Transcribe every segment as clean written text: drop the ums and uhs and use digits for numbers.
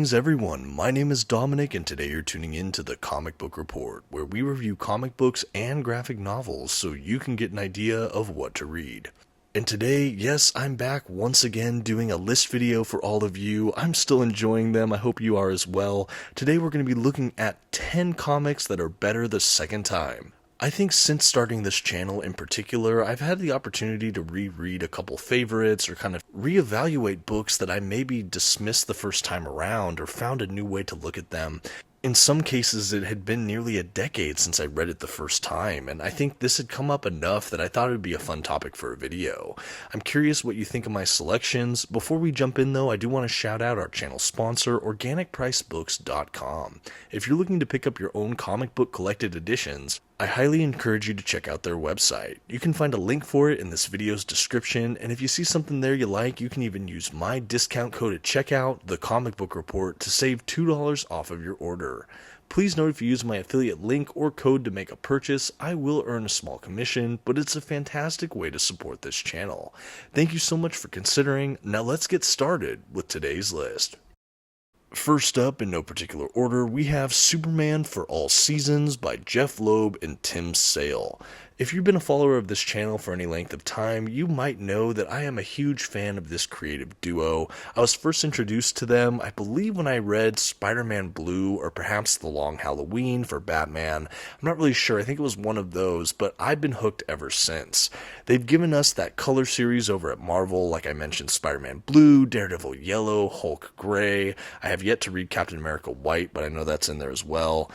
Greetings everyone, my name is Dominic and today you're tuning in to the Comic Book Report, where we review comic books and graphic novels so you can get an idea of what to read. And today, yes, I'm back once again doing a list video for all of you. I'm still enjoying them, I hope you are as well. Today we're going to be looking at 10 comics that are better the second time. I think since starting this channel in particular, I've had the opportunity to reread a couple favorites or kind of reevaluate books that I maybe dismissed the first time around or found a new way to look at them. In some cases, it had been nearly a decade since I read it the first time, and I think this had come up enough that I thought it would be a fun topic for a video. I'm curious what you think of my selections. Before we jump in though, I do want to shout out our channel sponsor, OrganicPriceBooks.com. If you're looking to pick up your own comic book collected editions, I highly encourage you to check out their website. You can find a link for it in this video's description, and if you see something there you like, you can even use my discount code at checkout, TheComicBookReport, to save $2 off of your order. Please note if you use my affiliate link or code to make a purchase, I will earn a small commission, but it's a fantastic way to support this channel. Thank you so much for considering. Now let's get started with today's list. First up, in no particular order, we have Superman for All Seasons by Jeph Loeb and Tim Sale. If you've been a follower of this channel for any length of time, you might know that I am a huge fan of this creative duo. I was first introduced to them, I believe, when I read Spider-Man Blue or perhaps The Long Halloween for Batman. I'm not really sure, I think it was one of those, but I've been hooked ever since. They've given us that color series over at Marvel, like I mentioned Spider-Man Blue, Daredevil Yellow, Hulk Gray. I have yet to read Captain America White, but I know that's in there as well.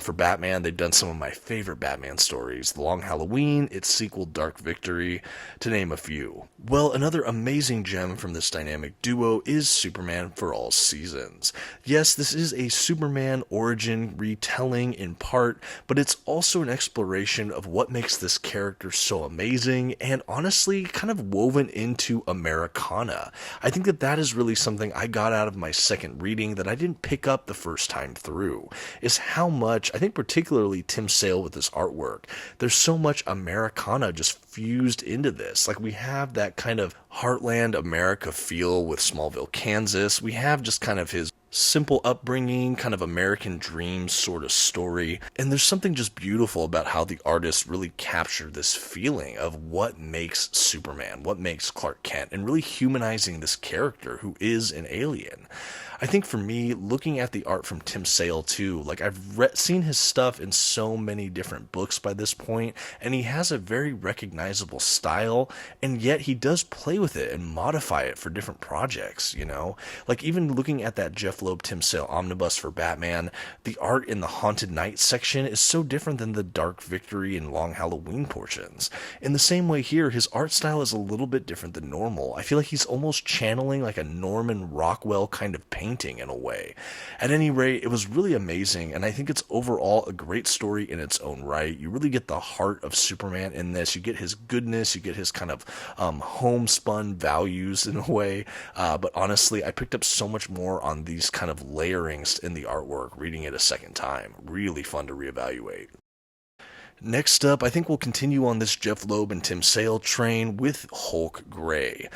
For Batman, they've done some of my favorite Batman stories, The Long Halloween, its sequel Dark Victory, to name a few. Well, another amazing gem from this dynamic duo is Superman for All Seasons. Yes, this is a Superman origin retelling in part, but it's also an exploration of what makes this character so amazing and honestly kind of woven into Americana. I think that is really something I got out of my second reading that I didn't pick up the first time through, is how much, I think particularly Tim Sale with this artwork, there's so much Americana just fused into this. Like, we have that kind of heartland America feel with Smallville, Kansas. We have just kind of his simple upbringing, kind of American dream sort of story. And there's something just beautiful about how the artist really captured this feeling of what makes Superman, what makes Clark Kent, and really humanizing this character who is an alien. I think for me, looking at the art from Tim Sale too, like I've seen his stuff in so many different books by this point, and he has a very recognizable style, and yet he does play with it and modify it for different projects, you know? Like even looking at that Jeph Loeb Tim Sale Omnibus for Batman, the art in the Haunted Night section is so different than the Dark Victory and Long Halloween portions. In the same way here, his art style is a little bit different than normal. I feel like he's almost channeling like a Norman Rockwell kind of painting in a way. At any rate, it was really amazing, and I think it's overall a great story in its own right. You really get the heart of Superman in this. You get his goodness, you get his kind of homespun values in a way, but honestly, I picked up so much more on these kind of layerings in the artwork reading it a second time. Really fun to reevaluate. Next up, I think we'll continue on this Jeph Loeb and Tim Sale train with Hulk Gray.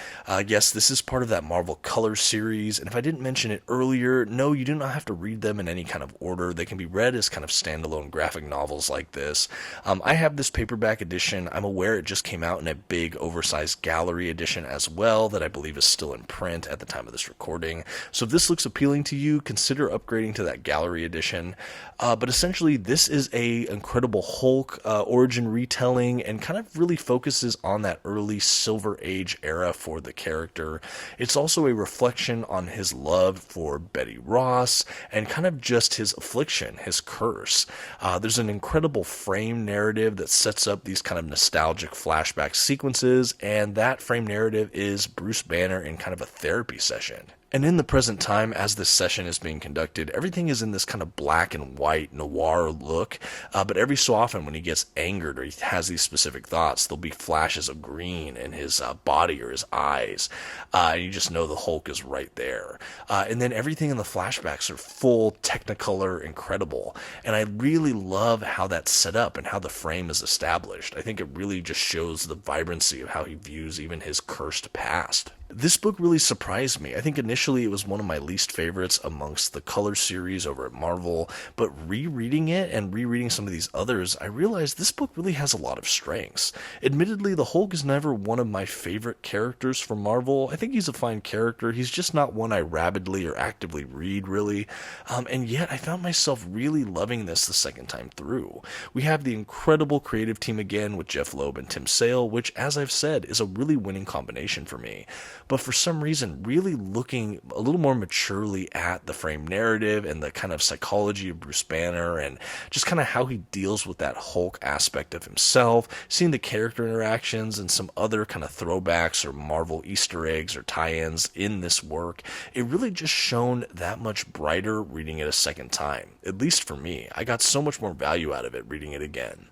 Yes, this is part of that Marvel Color series, and if I didn't mention it earlier, no, you do not have to read them in any kind of order. They can be read as kind of standalone graphic novels like this. I have this paperback edition. I'm aware it just came out in a big oversized gallery edition as well that I believe is still in print at the time of this recording. So if this looks appealing to you, consider upgrading to that gallery edition. But essentially, this is a incredible Hulk origin retelling and kind of really focuses on that early Silver Age era for the character. It's also a reflection on his love for Betty Ross and kind of just his affliction, his curse. There's an incredible frame narrative that sets up these kind of nostalgic flashback sequences, and that frame narrative is Bruce Banner in kind of a therapy session. And in the present time, as this session is being conducted, everything is in this kind of black and white noir look, but every so often when he gets angered or he has these specific thoughts, there'll be flashes of green in his body or his eyes, and you just know the Hulk is right there. And then everything in the flashbacks are full, technicolor, incredible, and I really love how that's set up and how the frame is established. I think it really just shows the vibrancy of how he views even his cursed past. This book really surprised me. I think initially it was one of my least favorites amongst the Color series over at Marvel, but rereading it and rereading some of these others, I realized this book really has a lot of strengths. Admittedly, the Hulk is never one of my favorite characters from Marvel. I think he's a fine character. He's just not one I rapidly or actively read, really. And yet I found myself really loving this the second time through. We have the incredible creative team again with Jeph Loeb and Tim Sale, which, as I've said, is a really winning combination for me. But for some reason, really looking a little more maturely at the frame narrative and the kind of psychology of Bruce Banner and just kind of how he deals with that Hulk aspect of himself, seeing the character interactions and some other kind of throwbacks or Marvel Easter eggs or tie-ins in this work, it really just shone that much brighter reading it a second time. At least for me. I got so much more value out of it reading it again.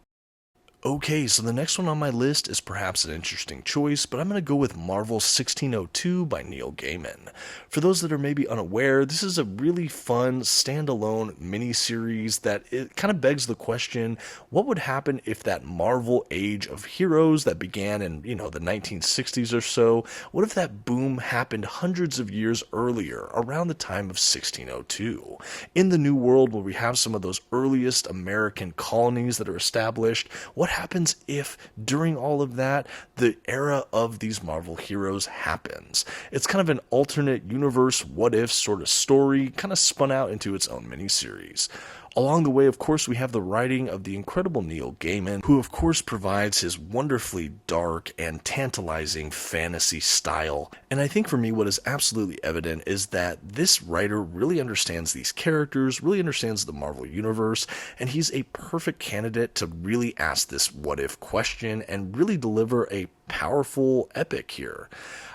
Okay, so the next one on my list is perhaps an interesting choice, but I'm going to go with Marvel 1602 by Neil Gaiman. For those that are maybe unaware, this is a really fun standalone miniseries that it kind of begs the question, what would happen if that Marvel age of heroes that began in, the 1960s or so, what if that boom happened hundreds of years earlier, around the time of 1602? In the New World, where we have some of those earliest American colonies that are established, what happens if, during all of that, the era of these Marvel heroes happens? It's kind of an alternate universe, what-if sort of story, kind of spun out into its own miniseries. Along the way, of course, we have the writing of the incredible Neil Gaiman, who of course provides his wonderfully dark and tantalizing fantasy style. And I think for me what is absolutely evident is that this writer really understands these characters, really understands the Marvel Universe, and he's a perfect candidate to really ask this what-if question and really deliver a powerful epic here.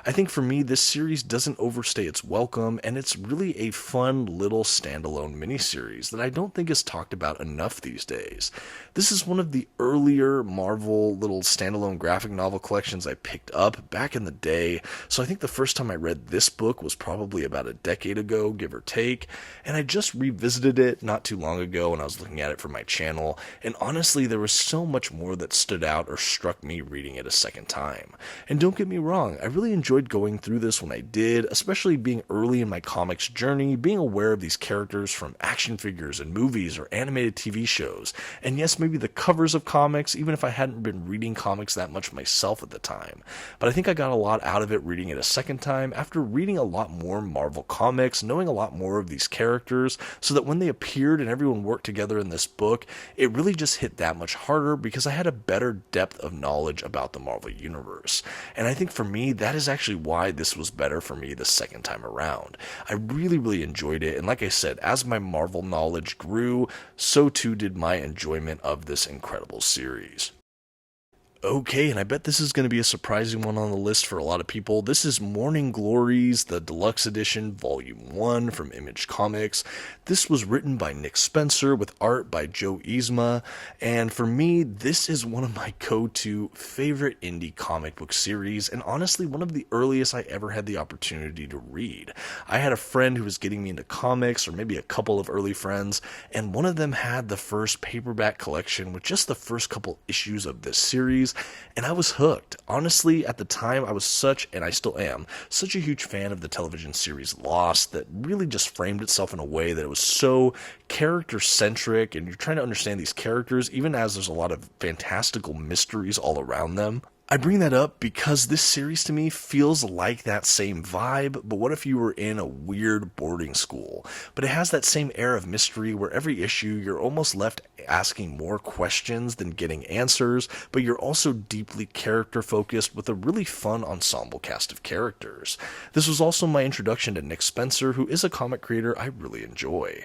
I think for me, this series doesn't overstay its welcome, and it's really a fun little standalone miniseries that I don't think is talked about enough these days. This is one of the earlier Marvel little standalone graphic novel collections I picked up back in the day, so I think the first time I read this book was probably about a decade ago, give or take, and I just revisited it not too long ago when I was looking at it for my channel, and honestly, there was so much more that stood out or struck me reading it a second time. And don't get me wrong, I really enjoyed going through this when I did, especially being early in my comics journey, being aware of these characters from action figures and movies or animated TV shows. And yes, maybe the covers of comics, even if I hadn't been reading comics that much myself at the time. But I think I got a lot out of it reading it a second time after reading a lot more Marvel comics, knowing a lot more of these characters, so that when they appeared and everyone worked together in this book, it really just hit that much harder because I had a better depth of knowledge about the Marvel Universe. And I think for me, that is actually why this was better for me the second time around. I really enjoyed it, and like I said, as my Marvel knowledge grew, so too did my enjoyment of this incredible series. Okay, and I bet this is going to be a surprising one on the list for a lot of people. This is Morning Glories, the Deluxe Edition, Volume 1 from Image Comics. This was written by Nick Spencer with art by Joe Eisma, and for me, this is one of my go-to favorite indie comic book series, and honestly, one of the earliest I ever had the opportunity to read. I had a friend who was getting me into comics, or maybe a couple of early friends, and one of them had the first paperback collection with just the first couple issues of this series, and I was hooked. Honestly, at the time, I was such, and I still am, such a huge fan of the television series Lost that really just framed itself in a way that it was so character-centric, and you're trying to understand these characters, even as there's a lot of fantastical mysteries all around them. I bring that up because this series to me feels like that same vibe, but what if you were in a weird boarding school? But it has that same air of mystery where every issue you're almost left asking more questions than getting answers, but you're also deeply character focused with a really fun ensemble cast of characters. This was also my introduction to Nick Spencer, who is a comic creator I really enjoy.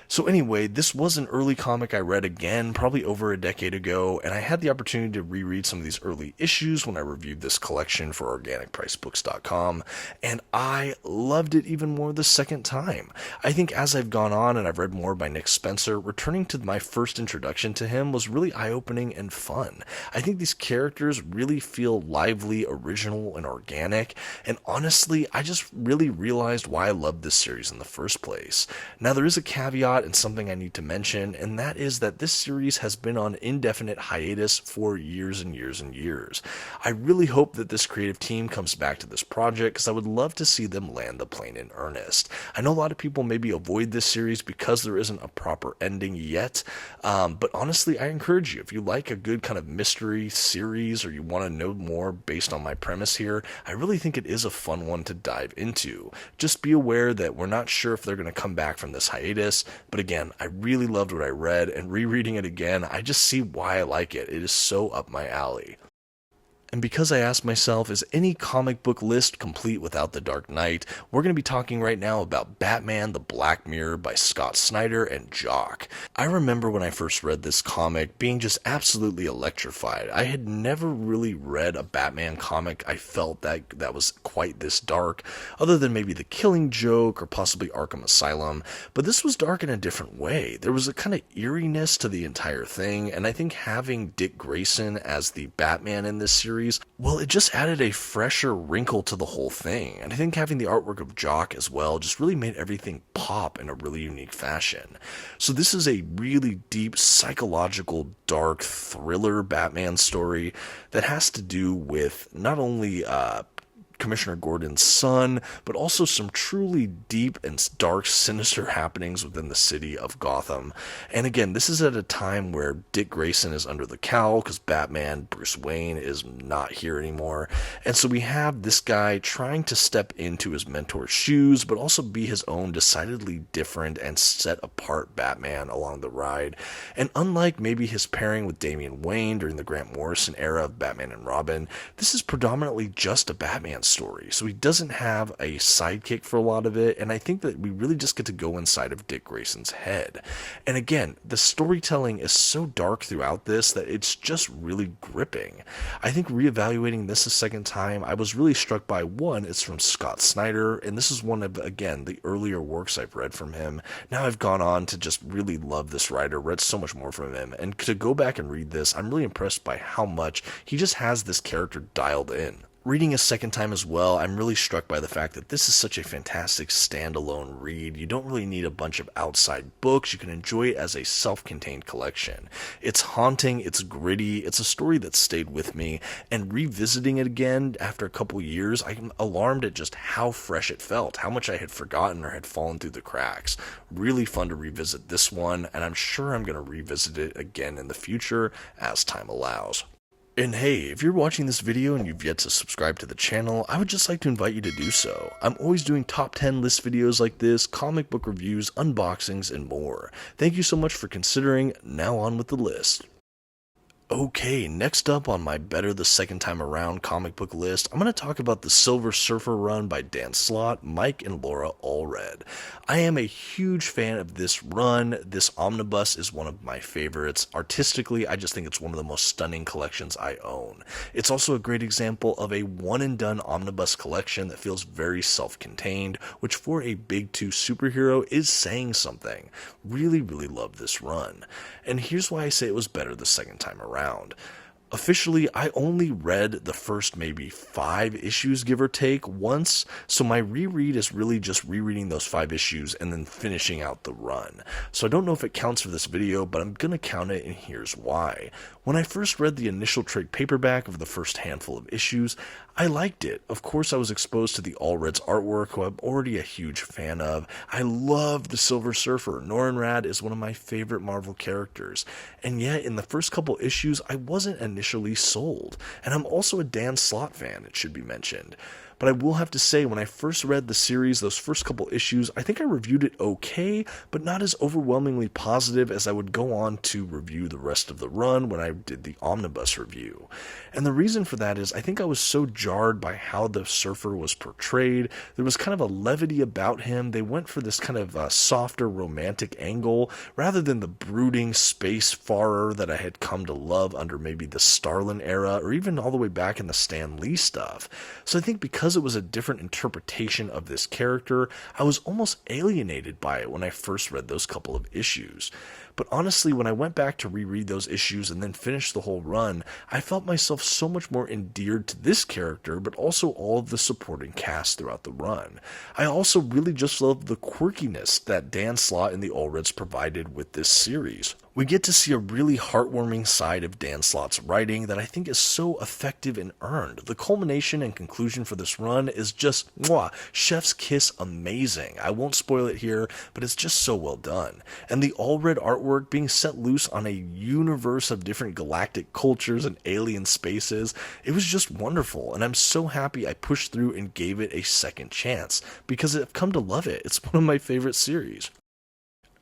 So anyway, this was an early comic I read again, probably over a decade ago, and I had the opportunity to reread some of these early issues when I reviewed this collection for OrganicPriceBooks.com, and I loved it even more the second time. I think as I've gone on and I've read more by Nick Spencer, returning to my first introduction to him was really eye-opening and fun. I think these characters really feel lively, original, and organic, and honestly, I just really realized why I loved this series in the first place. Now, there is a caveat, forgot and something I need to mention, and that is that this series has been on indefinite hiatus for years and years and years. I really hope that this creative team comes back to this project because I would love to see them land the plane in earnest. I know a lot of people maybe avoid this series because there isn't a proper ending yet, but honestly, I encourage you, if you like a good kind of mystery series or you want to know more based on my premise here, I really think it is a fun one to dive into. Just be aware that we're not sure if they're going to come back from this hiatus, but again, I really loved what I read, and rereading it again, I just see why I like it. It is so up my alley. And because I asked myself, is any comic book list complete without The Dark Knight, we're going to be talking right now about Batman the Black Mirror by Scott Snyder and Jock. I remember when I first read this comic being just absolutely electrified. I had never really read a Batman comic I felt that was quite this dark, other than maybe The Killing Joke or possibly Arkham Asylum, but this was dark in a different way. There was a kind of eeriness to the entire thing, and I think having Dick Grayson as the Batman in this series, well, it just added a fresher wrinkle to the whole thing. And I think having the artwork of Jock as well just really made everything pop in a really unique fashion. So this is a really deep, psychological, dark thriller Batman story that has to do with not only Commissioner Gordon's son, but also some truly deep and dark, sinister happenings within the city of Gotham. And again, this is at a time where Dick Grayson is under the cowl because Batman, Bruce Wayne, is not here anymore. And so we have this guy trying to step into his mentor's shoes, but also be his own decidedly different and set apart Batman along the ride. And unlike maybe his pairing with Damian Wayne during the Grant Morrison era of Batman and Robin, this is predominantly just a Batman story, so he doesn't have a sidekick for a lot of it, and I think that we really just get to go inside of Dick Grayson's head. And again, the storytelling is so dark throughout this that it's just really gripping. I think reevaluating this a second time, I was really struck by, one, it's from Scott Snyder, and this is one of, again, the earlier works I've read from him. Now I've gone on to just really love this writer, read so much more from him, and to go back and read this, I'm really impressed by how much he just has this character dialed in. Reading a second time as well, I'm really struck by the fact that this is such a fantastic standalone read. You don't really need a bunch of outside books. You can enjoy it as a self-contained collection. It's haunting, it's gritty, it's a story that stayed with me, and revisiting it again after a couple years, I'm alarmed at just how fresh it felt, how much I had forgotten or had fallen through the cracks. Really fun to revisit this one, and I'm sure I'm going to revisit it again in the future as time allows. And hey, if you're watching this video and you've yet to subscribe to the channel, I would just like to invite you to do so. I'm always doing top 10 list videos like this, comic book reviews, unboxings, and more. Thank you so much for considering. Now on with the list. Okay, next up on my Better the Second Time Around comic book list, I'm going to talk about the Silver Surfer run by Dan Slott, Mike, and Laura Allred. I am a huge fan of this run. This omnibus is one of my favorites. Artistically, I just think it's one of the most stunning collections I own. It's also a great example of a one-and-done omnibus collection that feels very self-contained, which for a Big Two superhero is saying something. Really, really love this run. And here's why I say it was better the second time around. Officially, I only read the first maybe 5 issues, give or take, once, so my reread is really just rereading those 5 issues and then finishing out the run. So I don't know if it counts for this video, but I'm gonna count it, and here's why. When I first read the initial trade paperback of the first handful of issues, I liked it. Of course, I was exposed to the Allred's artwork, who I'm already a huge fan of. I love the Silver Surfer. Norrin Radd is one of my favorite Marvel characters. And yet, in the first couple issues, I wasn't initially sold. And I'm also a Dan Slott fan, it should be mentioned. But I will have to say, when I first read the series, those first couple issues, I think I reviewed it okay, but not as overwhelmingly positive as I would go on to review the rest of the run when I did the omnibus review. And the reason for that is I think I was so jarred by how the Surfer was portrayed. There was kind of a levity about him. They went for this kind of softer romantic angle rather than the brooding space farer that I had come to love under maybe the Starlin era or even all the way back in the Stan Lee stuff. So I think because it was a different interpretation of this character, I was almost alienated by it when I first read those couple of issues. But honestly, when I went back to reread those issues and then finish the whole run, I felt myself so much more endeared to this character, but also all of the supporting cast throughout the run. I also really just love the quirkiness that Dan Slott and the Allreds provided with this series. We get to see a really heartwarming side of Dan Slott's writing that I think is so effective and earned. The culmination and conclusion for this run is just, chef's kiss amazing. I won't spoil it here, but it's just so well done. And the Allred artwork being set loose on a universe of different galactic cultures and alien spaces, it was just wonderful, and I'm so happy I pushed through and gave it a second chance, because I've come to love it. It's one of my favorite series.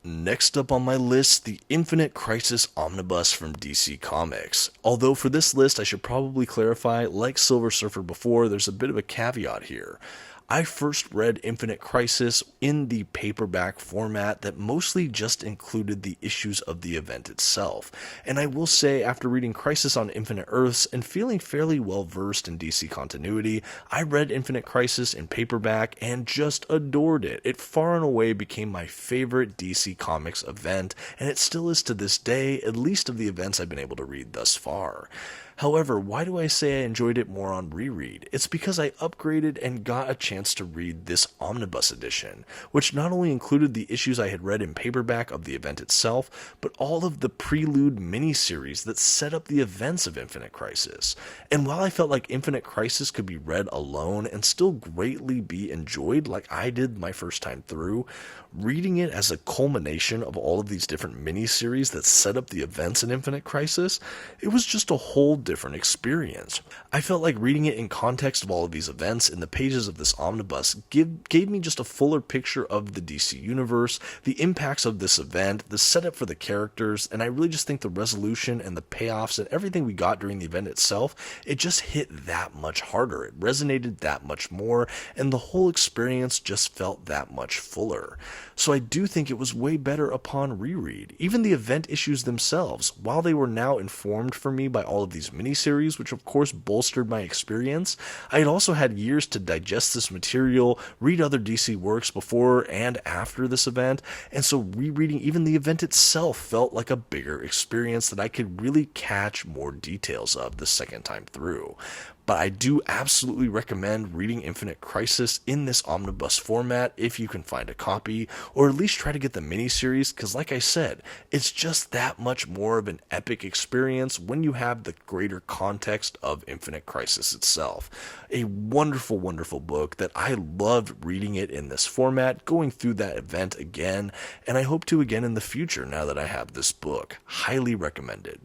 Next up on my list, the Infinite Crisis Omnibus from DC Comics. Although for this list I should probably clarify, like Silver Surfer before, there's a bit of a caveat here. I first read Infinite Crisis in the paperback format that mostly just included the issues of the event itself, and I will say after reading Crisis on Infinite Earths and feeling fairly well versed in DC continuity, I read Infinite Crisis in paperback and just adored it. It far and away became my favorite DC Comics event, and it still is to this day, at least of the events I've been able to read thus far. However, why do I say I enjoyed it more on reread? It's because I upgraded and got a chance to read this Omnibus edition, which not only included the issues I had read in paperback of the event itself, but all of the prelude miniseries that set up the events of Infinite Crisis. And while I felt like Infinite Crisis could be read alone and still greatly be enjoyed like I did my first time through, reading it as a culmination of all of these different miniseries that set up the events in Infinite Crisis, it was just a whole different experience. I felt like reading it in context of all of these events in the pages of this omnibus gave me just a fuller picture of the DC universe, the impacts of this event, the setup for the characters, and I really just think the resolution and the payoffs and everything we got during the event itself, it just hit that much harder. It resonated that much more, and the whole experience just felt that much fuller. So I do think it was way better upon reread. Even the event issues themselves, while they were now informed for me by all of these miniseries, which of course bolstered my experience, I had also had years to digest this material, read other DC works before and after this event, and so rereading even the event itself felt like a bigger experience that I could really catch more details of the second time through. But I do absolutely recommend reading Infinite Crisis in this omnibus format if you can find a copy, or at least try to get the miniseries, because like I said, it's just that much more of an epic experience when you have the greater context of Infinite Crisis itself. A wonderful, wonderful book that I loved reading it in this format, going through that event again, and I hope to again in the future now that I have this book. Highly recommended.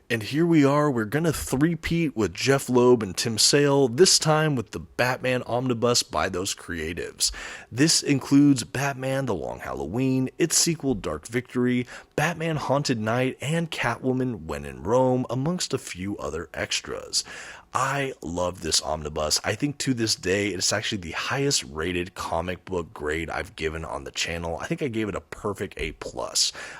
And here we are, we're gonna three-peat with Jeph Loeb and Tim Sale, this time with the Batman Omnibus by those creatives. This includes Batman The Long Halloween, its sequel Dark Victory, Batman Haunted Night, and Catwoman When in Rome, amongst a few other extras. I love this omnibus. I think to this day it's actually the highest rated comic book grade I've given on the channel. I think I gave it a perfect A+.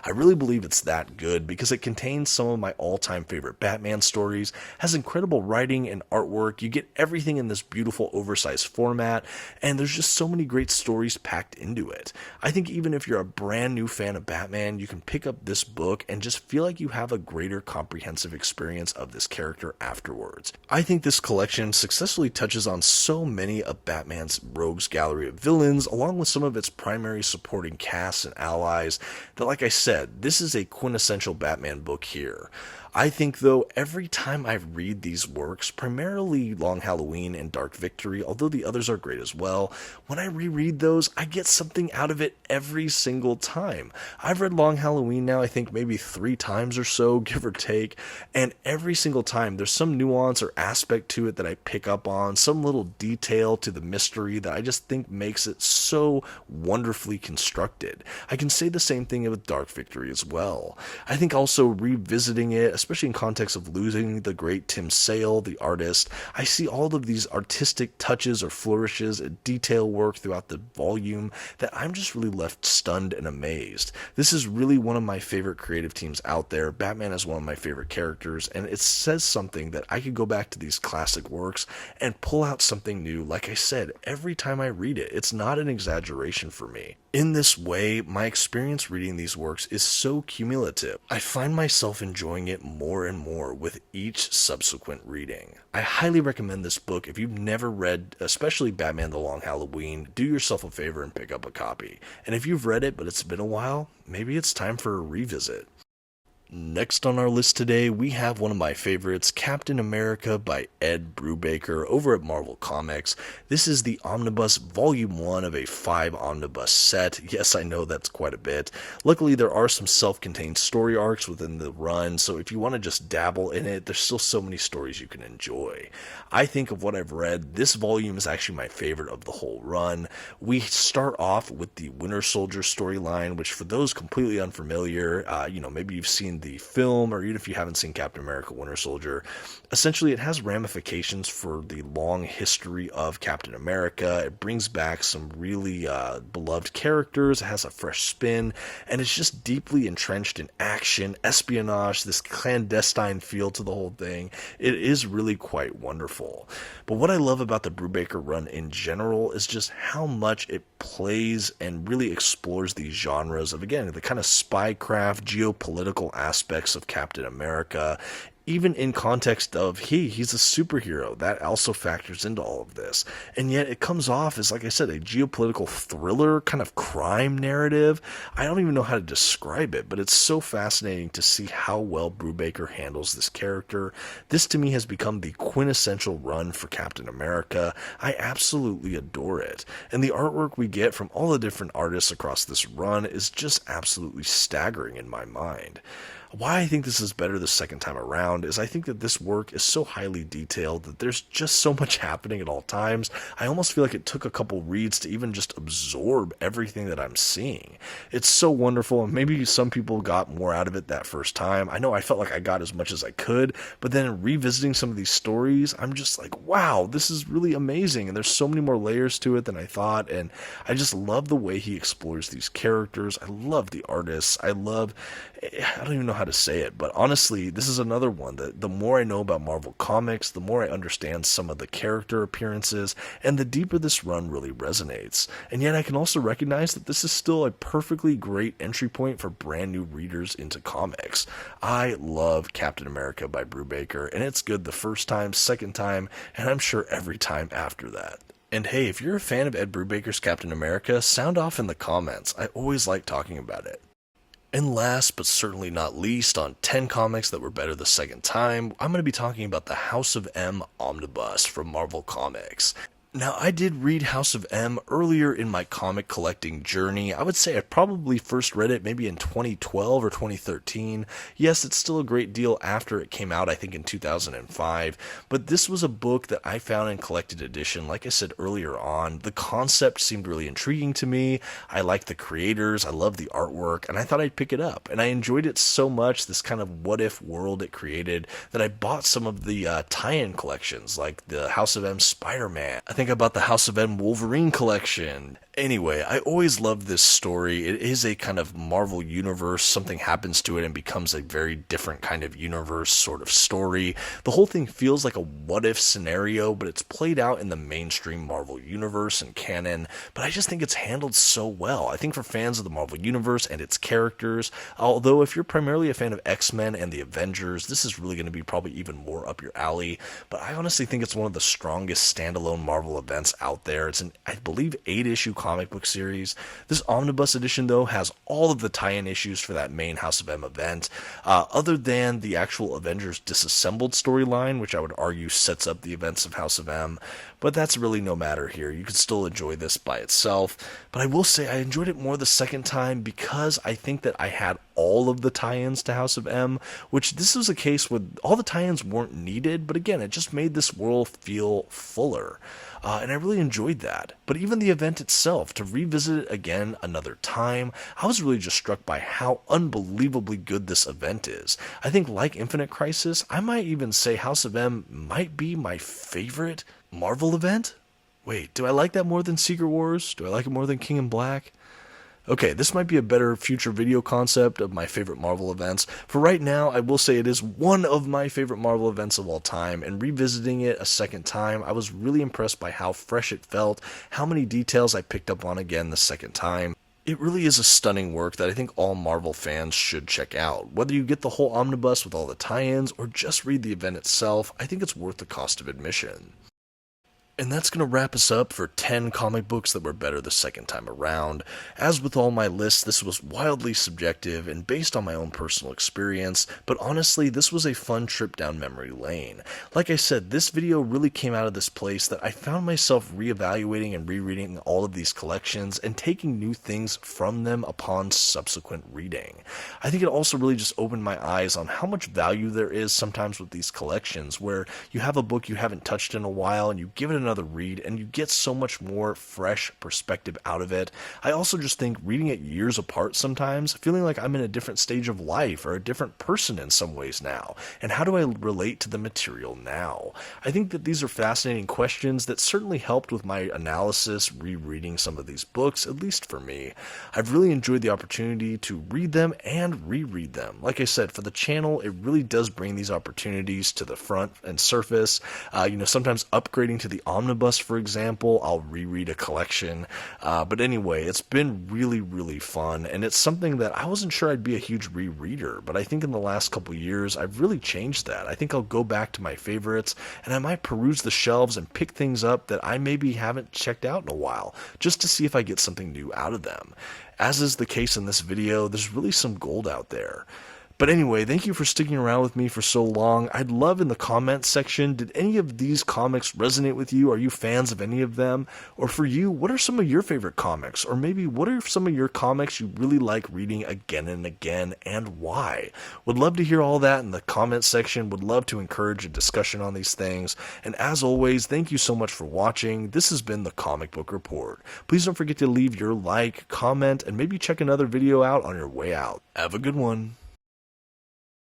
I really believe it's that good because it contains some of my all-time favorite Batman stories, has incredible writing and artwork, you get everything in this beautiful oversized format, and there's just so many great stories packed into it. I think even if you're a brand new fan of Batman, you can pick up this book and just feel like you have a greater comprehensive experience of this character afterwards. I think this collection successfully touches on so many of Batman's rogues gallery of villains, along with some of its primary supporting casts and allies, that like I said, this is a quintessential Batman book here. I think, though, every time I read these works, primarily Long Halloween and Dark Victory, although the others are great as well, when I reread those, I get something out of it every single time. I've read Long Halloween now, I think maybe 3 times or so, give or take, and every single time there's some nuance or aspect to it that I pick up on, some little detail to the mystery that I just think makes it so wonderfully constructed. I can say the same thing with Dark Victory as well. I think also revisiting it, especially in context of losing the great Tim Sale, the artist, I see all of these artistic touches or flourishes and detail work throughout the volume that I'm just really left stunned and amazed. This is really one of my favorite creative teams out there. Batman is one of my favorite characters, and it says something that I could go back to these classic works and pull out something new. Like I said, every time I read it, it's not an exaggeration for me. In this way, my experience reading these works is so cumulative. I find myself enjoying it more and more with each subsequent reading. I highly recommend this book if you've never read, especially Batman the Long Halloween. Do yourself a favor and pick up a copy. And if you've read it but it's been a while, maybe it's time for a revisit. Next on our list today, we have one of my favorites, Captain America by Ed Brubaker over at Marvel Comics. This is the Omnibus Volume 1 of a 5 omnibus set. Yes, I know that's quite a bit. Luckily, there are some self-contained story arcs within the run, so if you want to just dabble in it, there's still so many stories you can enjoy. I think of what I've read, this volume is actually my favorite of the whole run. We start off with the Winter Soldier storyline, which for those completely unfamiliar, maybe you've seen the film, or even if you haven't seen Captain America Winter Soldier, essentially it has ramifications for the long history of Captain America. It brings back some really beloved characters, it has a fresh spin, and it's just deeply entrenched in action, espionage, this clandestine feel to the whole thing. It is really quite wonderful. But what I love about the Brubaker run in general is just how much it plays and really explores these genres of, again, the kind of spycraft, geopolitical aspects of Captain America, even in context of he's a superhero. That also factors into all of this. And yet it comes off as, like I said, a geopolitical thriller, kind of crime narrative. I don't even know how to describe it, but it's so fascinating to see how well Brubaker handles this character. This to me has become the quintessential run for Captain America. I absolutely adore it. And the artwork we get from all the different artists across this run is just absolutely staggering in my mind. Why I think this is better the second time around is I think that this work is so highly detailed that there's just so much happening at all times. I almost feel like it took a couple reads to even just absorb everything that I'm seeing. It's so wonderful, and maybe some people got more out of it that first time. I know I felt like I got as much as I could, but then revisiting some of these stories, I'm just like, wow, this is really amazing, and there's so many more layers to it than I thought, and I just love the way he explores these characters. I love the artists. I don't even know how to say it, but honestly, this is another one that the more I know about Marvel Comics, the more I understand some of the character appearances, and the deeper this run really resonates. And yet I can also recognize that this is still a perfectly great entry point for brand new readers into comics. I love Captain America by Brubaker, and it's good the first time, second time, and I'm sure every time after that. And hey, if you're a fan of Ed Brubaker's Captain America, sound off in the comments. I always like talking about it. And last but certainly not least, on 10 comics that were better the second time, I'm going to be talking about the House of M Omnibus from Marvel Comics. Now, I did read House of M earlier in my comic collecting journey. I would say I probably first read it maybe in 2012 or 2013. Yes, it's still a great deal after it came out, I think in 2005. But this was a book that I found in collected edition. Like I said earlier on, the concept seemed really intriguing to me. I liked the creators, I loved the artwork, and I thought I'd pick it up. And I enjoyed it so much, this kind of what-if world it created, that I bought some of the tie-in collections, like the House of M Spider-Man. I think about the House of M Wolverine collection. Anyway, I always loved this story. It is a kind of Marvel universe. Something happens to it and becomes a very different kind of universe sort of story. The whole thing feels like a what-if scenario, but it's played out in the mainstream Marvel universe and canon. But I just think it's handled so well. I think for fans of the Marvel universe and its characters, although if you're primarily a fan of X-Men and the Avengers, this is really going to be probably even more up your alley. But I honestly think it's one of the strongest standalone Marvel events out there. It's an, I believe, 8-issue comic book series. This omnibus edition, though, has all of the tie-in issues for that main House of M event, other than the actual Avengers Disassembled storyline, which I would argue sets up the events of House of M, but that's really no matter here. You can still enjoy this by itself, but I will say I enjoyed it more the second time because I think that I had all of the tie-ins to House of M, which this was a case where all the tie-ins weren't needed, but again, it just made this world feel fuller. And I really enjoyed that. But even the event itself, to revisit it again another time, I was really just struck by how unbelievably good this event is. I think, like Infinite Crisis, I might even say House of M might be my favorite Marvel event? Wait, do I like that more than Secret Wars? Do I like it more than King in Black? Okay, this might be a better future video concept of my favorite Marvel events. For right now, I will say it is one of my favorite Marvel events of all time, and revisiting it a second time, I was really impressed by how fresh it felt, how many details I picked up on again the second time. It really is a stunning work that I think all Marvel fans should check out. Whether you get the whole omnibus with all the tie-ins or just read the event itself, I think it's worth the cost of admission. And that's going to wrap us up for 10 comic books that were better the second time around. As with all my lists, this was wildly subjective and based on my own personal experience, but honestly, this was a fun trip down memory lane. Like I said, this video really came out of this place that I found myself reevaluating and rereading all of these collections and taking new things from them upon subsequent reading. I think it also really just opened my eyes on how much value there is sometimes with these collections, where you have a book you haven't touched in a while and you give it another read and you get so much more fresh perspective out of it. I also just think reading it years apart sometimes, feeling like I'm in a different stage of life or a different person in some ways now, and how do I relate to the material now? I think that these are fascinating questions that certainly helped with my analysis rereading some of these books, at least for me. I've really enjoyed the opportunity to read them and reread them. Like I said, for the channel, it really does bring these opportunities to the front and surface. Sometimes upgrading to the Omnibus, for example, I'll reread a collection. But anyway, it's been really, really fun, and it's something that I wasn't sure I'd be a huge rereader, but I think in the last couple years, I've really changed that. I think I'll go back to my favorites, and I might peruse the shelves and pick things up that I maybe haven't checked out in a while, just to see if I get something new out of them. As is the case in this video, there's really some gold out there. But anyway, thank you for sticking around with me for so long. I'd love in the comments section, did any of these comics resonate with you? Are you fans of any of them? Or for you, what are some of your favorite comics? Or maybe what are some of your comics you really like reading again and again, and why? Would love to hear all that in the comments section. Would love to encourage a discussion on these things. And as always, thank you so much for watching. This has been the Comic Book Report. Please don't forget to leave your like, comment, and maybe check another video out on your way out. Have a good one.